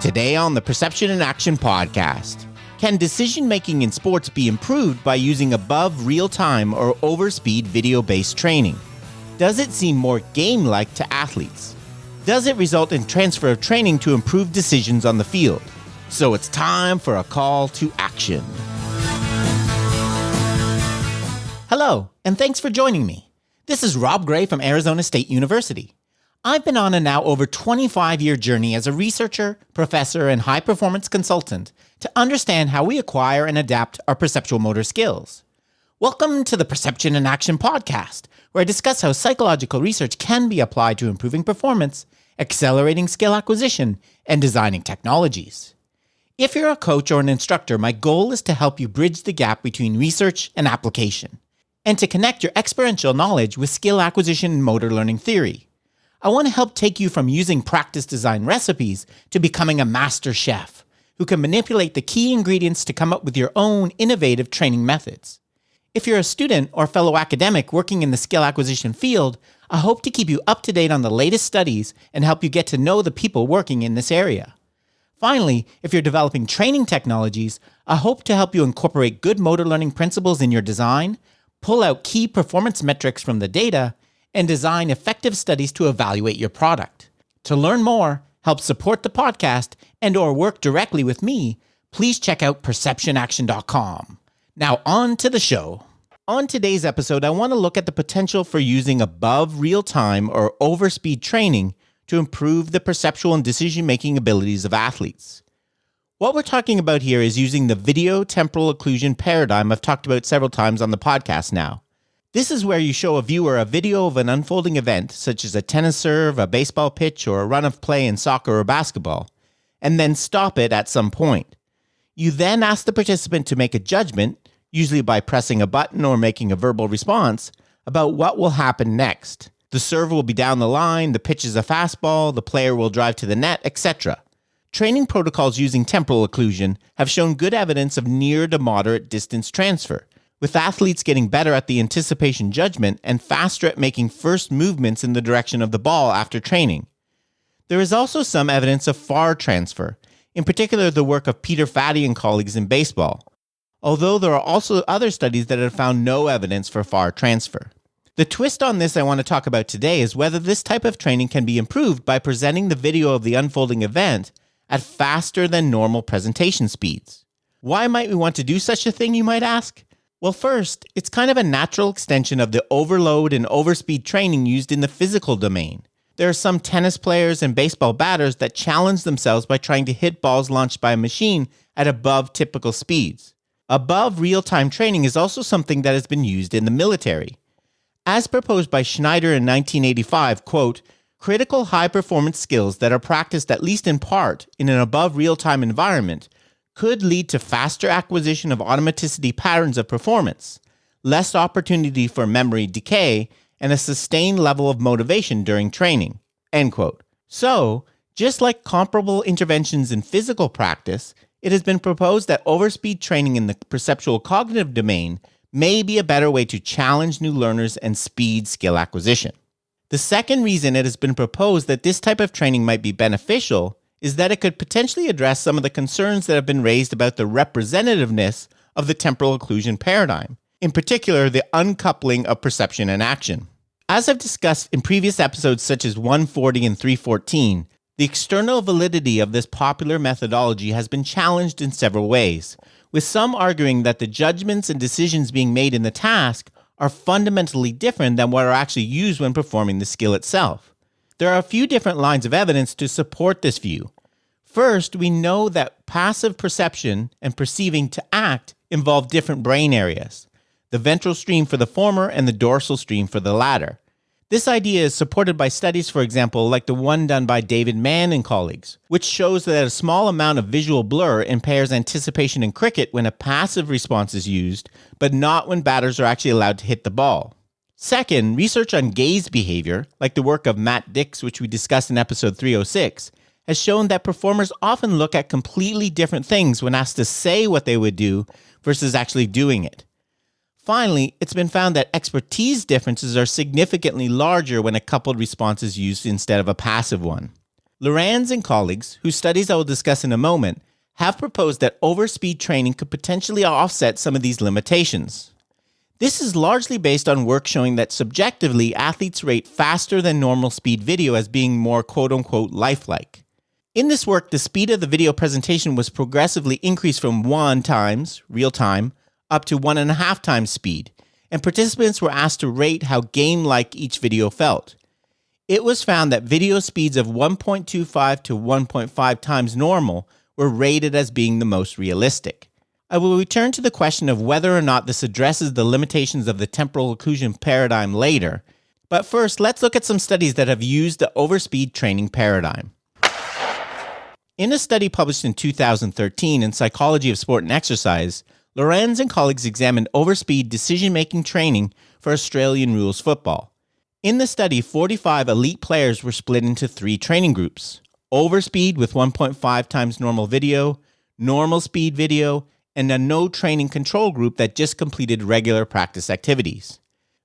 Today on the Perception in Action podcast, can decision-making in sports be improved by using above real-time or overspeed video-based training? Does it seem more game-like to athletes? Does it result in transfer of training to improve decisions on the field? So it's time for a call to action. Hello, and thanks for joining me. This is Rob Gray from Arizona State University. I've been on a now over 25-year journey as a researcher, professor, and high-performance consultant to understand how we acquire and adapt our perceptual motor skills. Welcome to the Perception in Action podcast, where I discuss how psychological research can be applied to improving performance, accelerating skill acquisition, and designing technologies. If you're a coach or an instructor, my goal is to help you bridge the gap between research and application, and to connect your experiential knowledge with skill acquisition and motor learning theory. I want to help take you from using practice design recipes to becoming a master chef who can manipulate the key ingredients to come up with your own innovative training methods. If you're a student or fellow academic working in the skill acquisition field, I hope to keep you up to date on the latest studies and help you get to know the people working in this area. Finally, if you're developing training technologies, I hope to help you incorporate good motor learning principles in your design, pull out key performance metrics from the data, and design effective studies to evaluate your product. To learn more, help support the podcast, and or work directly with me, please check out perceptionaction.com. Now on to the show. On today's episode, I want to look at the potential for using above real-time or overspeed training to improve the perceptual and decision-making abilities of athletes. What we're talking about here is using the video temporal occlusion paradigm I've talked about several times on the podcast now. This is where you show a viewer a video of an unfolding event, such as a tennis serve, a baseball pitch, or a run of play in soccer or basketball, and then stop it at some point. You then ask the participant to make a judgment, usually by pressing a button or making a verbal response, about what will happen next. The serve will be down the line, the pitch is a fastball, the player will drive to the net, etc. Training protocols using temporal occlusion have shown good evidence of near to moderate distance transfer, with athletes getting better at the anticipation judgment and faster at making first movements in the direction of the ball after training. There is also some evidence of far transfer, in particular the work of Peter Fatty and colleagues in baseball, although there are also other studies that have found no evidence for far transfer. The twist on this I want to talk about today is whether this type of training can be improved by presenting the video of the unfolding event at faster than normal presentation speeds. Why might we want to do such a thing, you might ask? Well, first, it's kind of a natural extension of the overload and overspeed training used in the physical domain. There are some tennis players and baseball batters that challenge themselves by trying to hit balls launched by a machine at above typical speeds. Above real-time training is also something that has been used in the military. As proposed by Schneider in 1985, quote, critical high-performance skills that are practiced at least in part in an above real-time environment could lead to faster acquisition of automaticity patterns of performance, less opportunity for memory decay, and a sustained level of motivation during training, end quote. So, just like comparable interventions in physical practice, it has been proposed that overspeed training in the perceptual cognitive domain may be a better way to challenge new learners and speed skill acquisition. The second reason it has been proposed that this type of training might be beneficial is that it could potentially address some of the concerns that have been raised about the representativeness of the temporal occlusion paradigm, in particular the uncoupling of perception and action. As I've discussed in previous episodes such as 140 and 314, the external validity of this popular methodology has been challenged in several ways, with some arguing that the judgments and decisions being made in the task are fundamentally different than what are actually used when performing the skill itself. There are a few different lines of evidence to support this view. First, we know that passive perception and perceiving to act involve different brain areas, the ventral stream for the former and the dorsal stream for the latter. This idea is supported by studies, for example, like the one done by David Mann and colleagues, which shows that a small amount of visual blur impairs anticipation in cricket when a passive response is used, but not when batters are actually allowed to hit the ball. Second, research on gaze behavior, like the work of Matt Dix, which we discussed in episode 306, has shown that performers often look at completely different things when asked to say what they would do versus actually doing it. Finally, it's been found that expertise differences are significantly larger when a coupled response is used instead of a passive one. Lorenz and colleagues, whose studies I will discuss in a moment, have proposed that overspeed training could potentially offset some of these limitations. This is largely based on work showing that subjectively, athletes rate faster than normal speed video as being more quote-unquote lifelike. In this work, the speed of the video presentation was progressively increased from 1 times, real time, up to 1.5 times speed, and participants were asked to rate how game-like each video felt. It was found that video speeds of 1.25 to 1.5 times normal were rated as being the most realistic. I will return to the question of whether or not this addresses the limitations of the temporal occlusion paradigm later, but first let's look at some studies that have used the overspeed training paradigm. In a study published in 2013 in Psychology of Sport and Exercise, Lorenz and colleagues examined overspeed decision-making training for Australian rules football. In the study, 45 elite players were split into 3 training groups: overspeed with 1.5 times normal video, normal speed video, and a no training control group that just completed regular practice activities.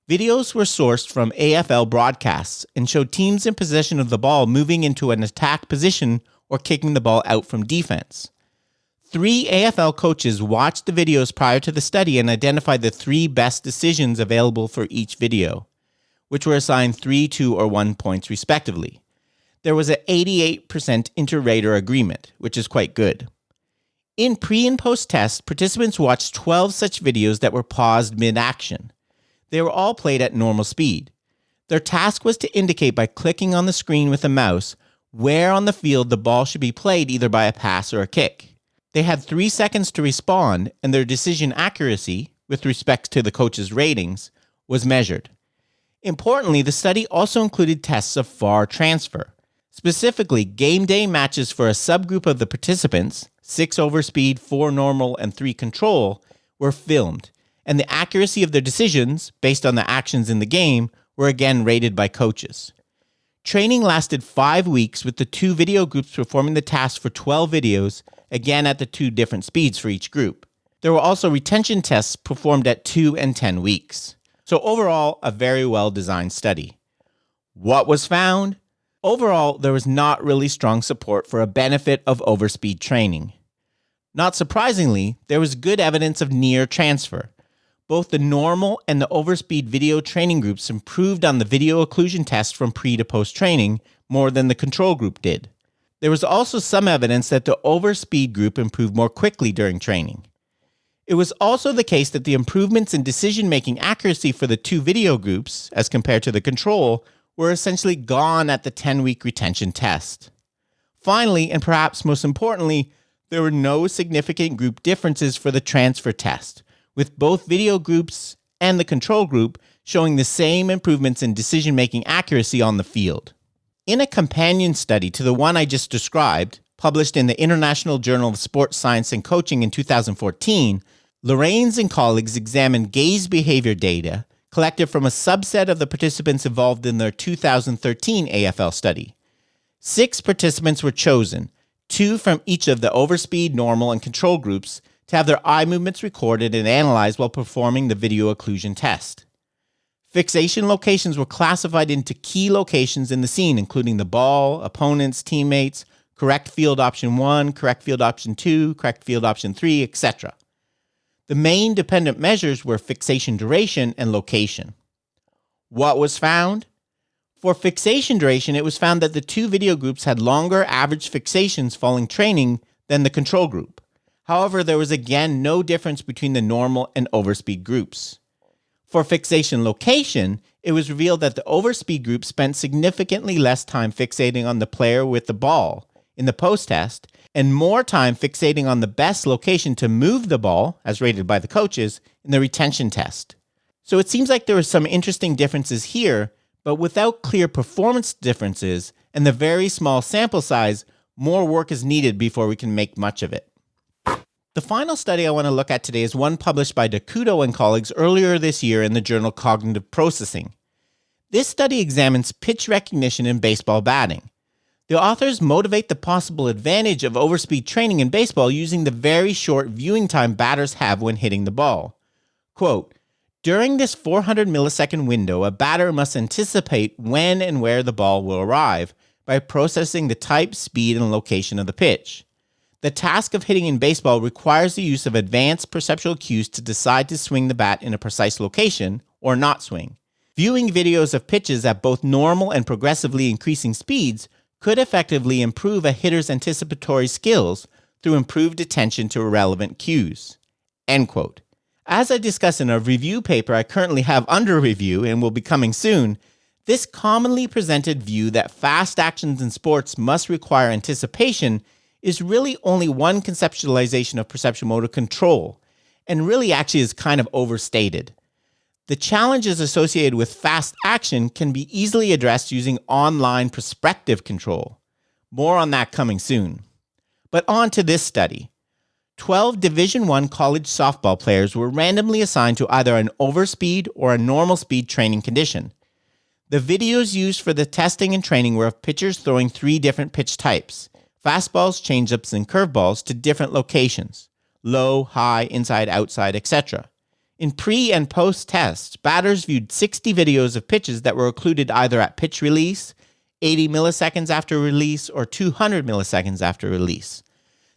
Videos were sourced from AFL broadcasts and showed teams in possession of the ball moving into an attack position or kicking the ball out from defense. 3 AFL coaches watched the videos prior to the study and identified the 3 best decisions available for each video, which were assigned 3, 2, or 1 points respectively. There was an 88% inter-rater agreement, which is quite good. In pre- and post-test, participants watched 12 such videos that were paused mid-action. They were all played at normal speed. Their task was to indicate by clicking on the screen with a mouse where on the field the ball should be played, either by a pass or a kick. They had 3 seconds to respond, and their decision accuracy, with respect to the coach's ratings, was measured. Importantly, the study also included tests of VAR transfer. Specifically, game day matches for a subgroup of the participants, 6 overspeed, 4 normal, and 3 control, were filmed, and the accuracy of their decisions, based on the actions in the game, were again rated by coaches. Training lasted 5 weeks, with the 2 video groups performing the task for 12 videos, again at the 2 different speeds for each group. There were also retention tests performed at 2 and 10 weeks. So overall, a very well-designed study. What was found? Overall, there was not really strong support for a benefit of overspeed training. Not surprisingly, there was good evidence of near transfer. Both the normal and the overspeed video training groups improved on the video occlusion test from pre to post training more than the control group did. There was also some evidence that the overspeed group improved more quickly during training. It was also the case that the improvements in decision-making accuracy for the 2 video groups, as compared to the control, were essentially gone at the 10-week retention test. Finally, and perhaps most importantly, there were no significant group differences for the transfer test, with both video groups and the control group showing the same improvements in decision-making accuracy on the field. In a companion study to the one I just described, published in the International Journal of Sports Science and Coaching in 2014, Lorenz and colleagues examined gaze behavior data collected from a subset of the participants involved in their 2013 AFL study. 6 participants were chosen, 2 from each of the overspeed, normal, and control groups, to have their eye movements recorded and analyzed while performing the video occlusion test. Fixation locations were classified into key locations in the scene, including the ball, opponents, teammates, correct field option 1, correct field option 2, correct field option 3, etc. The main dependent measures were fixation duration and location. What was found? For fixation duration, it was found that the 2 video groups had longer average fixations following training than the control group. However, there was again no difference between the normal and overspeed groups. For fixation location, it was revealed that the overspeed group spent significantly less time fixating on the player with the ball in the post-test, and more time fixating on the best location to move the ball, as rated by the coaches, in the retention test. So it seems like there were some interesting differences here, but without clear performance differences and the very small sample size, more work is needed before we can make much of it. The final study I want to look at today is one published by Dakudo and colleagues earlier this year in the journal Cognitive Processing. This study examines pitch recognition in baseball batting. The authors motivate the possible advantage of overspeed training in baseball using the very short viewing time batters have when hitting the ball. Quote, during this 400 millisecond window, a batter must anticipate when and where the ball will arrive, by processing the type, speed, and location of the pitch. The task of hitting in baseball requires the use of advanced perceptual cues to decide to swing the bat in a precise location or not swing. Viewing videos of pitches at both normal and progressively increasing speeds could effectively improve a hitter's anticipatory skills through improved attention to relevant cues." End quote. As I discuss in a review paper I currently have under review and will be coming soon, this commonly presented view that fast actions in sports must require anticipation is really only one conceptualization of perceptual motor control, and really actually is kind of overstated. The challenges associated with fast action can be easily addressed using online perspective control. More on that coming soon. But on to this study. 12 Division I college softball players were randomly assigned to either an overspeed or a normal speed training condition. The videos used for the testing and training were of pitchers throwing 3 different pitch types: fastballs, changeups, and curveballs to different locations: low, high, inside, outside, etc. In pre- and post-tests, batters viewed 60 videos of pitches that were occluded either at pitch release, 80 milliseconds after release, or 200 milliseconds after release.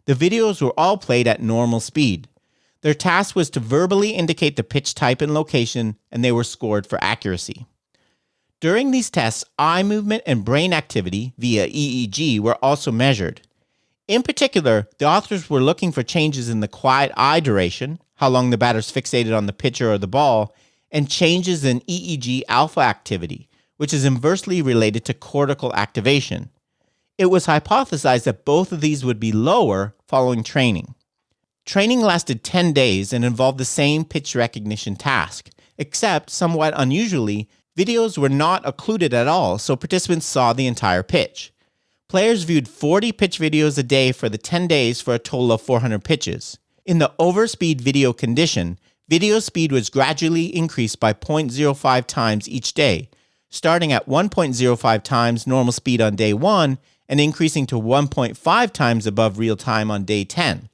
The videos were all played at normal speed. Their task was to verbally indicate the pitch type and location, and they were scored for accuracy. During these tests, eye movement and brain activity via EEG were also measured. In particular, the authors were looking for changes in the quiet eye duration, how long the batters fixated on the pitcher or the ball, and changes in EEG alpha activity, which is inversely related to cortical activation. It was hypothesized that both of these would be lower following training. Training lasted 10 days and involved the same pitch recognition task, except, somewhat unusually, videos were not occluded at all, so participants saw the entire pitch. Players viewed 40 pitch videos a day for the 10 days for a total of 400 pitches. In the overspeed video condition, video speed was gradually increased by 0.05 times each day, starting at 1.05 times normal speed on day 1 and increasing to 1.5 times above real time on day 10.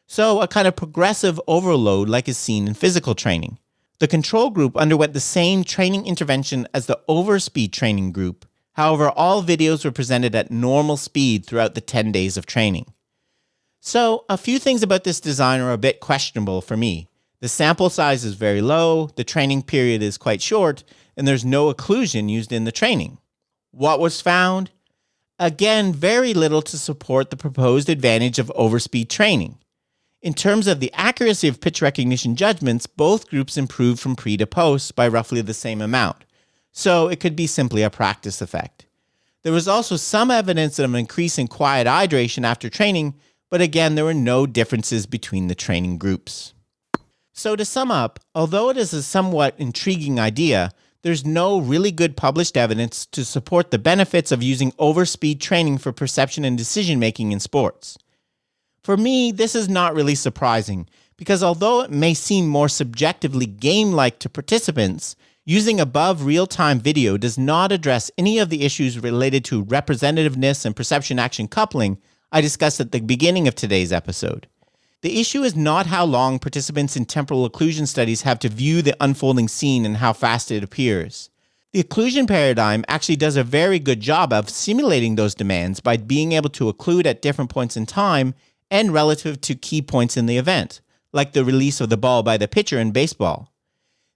So a kind of progressive overload like is seen in physical training. The control group underwent the same training intervention as the overspeed training group. However, all videos were presented at normal speed throughout the 10 days of training. So, a few things about this design are a bit questionable for me. The sample size is very low, the training period is quite short, and there's no occlusion used in the training. What was found? Again, very little to support the proposed advantage of overspeed training. In terms of the accuracy of pitch recognition judgments, both groups improved from pre to post by roughly the same amount. So it could be simply a practice effect. There was also some evidence of an increase in quiet eye duration after training, but again, there were no differences between the training groups. So to sum up, although it is a somewhat intriguing idea, there's no really good published evidence to support the benefits of using overspeed training for perception and decision-making in sports. For me, this is not really surprising, because although it may seem more subjectively game-like to participants, using above real-time video does not address any of the issues related to representativeness and perception-action coupling I discussed at the beginning of today's episode. The issue is not how long participants in temporal occlusion studies have to view the unfolding scene and how fast it appears. The occlusion paradigm actually does a very good job of simulating those demands by being able to occlude at different points in time and relative to key points in the event, like the release of the ball by the pitcher in baseball.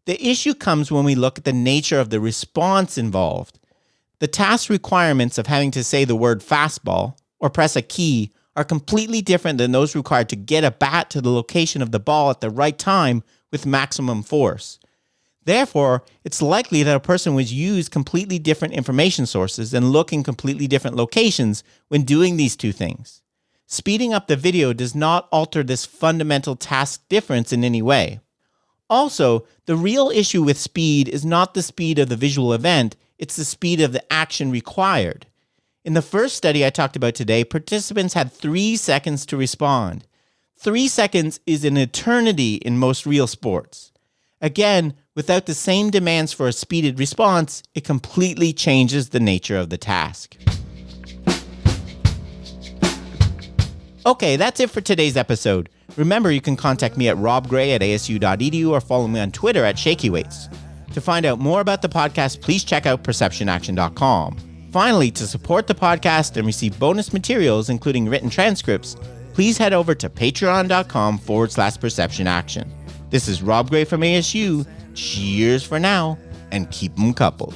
The issue comes when we look at the nature of the response involved. The task requirements of having to say the word fastball or press a key are completely different than those required to get a bat to the location of the ball at the right time with maximum force. Therefore, it's likely that a person would use completely different information sources and look in completely different locations when doing these two things. Speeding up the video does not alter this fundamental task difference in any way. Also, the real issue with speed is not the speed of the visual event, it's the speed of the action required. In the first study I talked about today, participants had 3 seconds to respond. 3 seconds is an eternity in most real sports. Again, without the same demands for a speeded response, it completely changes the nature of the task. Okay, that's it for today's episode. Remember, you can contact me at robgray@asu.edu or follow me on Twitter @ShakyWeights. To find out more about the podcast, please check out perceptionaction.com. Finally, to support the podcast and receive bonus materials, including written transcripts, please head over to patreon.com/perception-action. This is Rob Gray from ASU. Cheers for now, and keep 'em coupled.